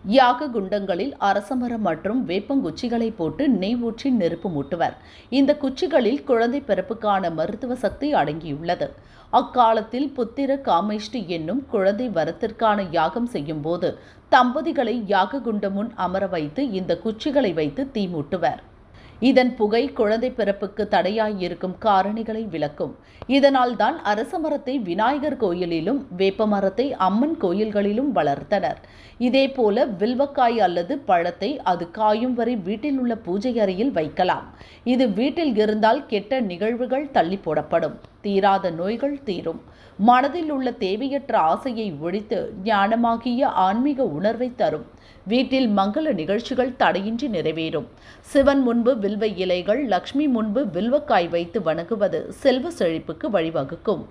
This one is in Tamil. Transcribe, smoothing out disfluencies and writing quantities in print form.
யாக குண்டங்களில் அரசமரம் மற்றும் வேப்பங்குச்சிகளை போட்டு நெய் ஊற்றி நெருப்பு மூட்டுவர். இந்த குச்சிகளில் குழந்தை பிறப்புக்கான மருத்துவ சக்தி அடங்கியுள்ளது. அக்காலத்தில் புத்திர காமேஷ்டி என்னும் குழந்தை வரத்திற்கான யாகம் செய்யும் போது தம்பதிகளை யாக குண்டம் முன் அமர வைத்து இந்த குச்சிகளை வைத்து தீ மூட்டுவர். இதன் புகை குழந்தை பிறப்புக்கு தடையாயிருக்கும் காரணிகளை விளக்கும். இதனால் தான் அரச மரத்தை விநாயகர் கோயிலிலும் வேப்ப மரத்தை அம்மன் கோயில்களிலும் வளர்த்தனர். இதேபோல வில்வக்காய் அல்லது பழத்தை அது காயும் வரை வீட்டில் உள்ள பூஜை அறையில் வைக்கலாம். இது வீட்டில் இருந்தால் கெட்ட நிகழ்வுகள் தள்ளி போடப்படும், தீராத நோய்கள் தீரும், மனதில் உள்ள தேவையற்ற ஆசையை ஒழித்து ஞானமாகிய ஆன்மீக உணர்வை தரும், வீட்டில் மங்கள நிகழ்ச்சிகள் தடையின்றி நிறைவேறும். சிவன் முன்பு வில்வ இலைகள், லக்ஷ்மி முன்பு வில்வக்காய் வைத்து வணங்குவது செல்வ செழிப்புக்கு வழிவகுக்கும்.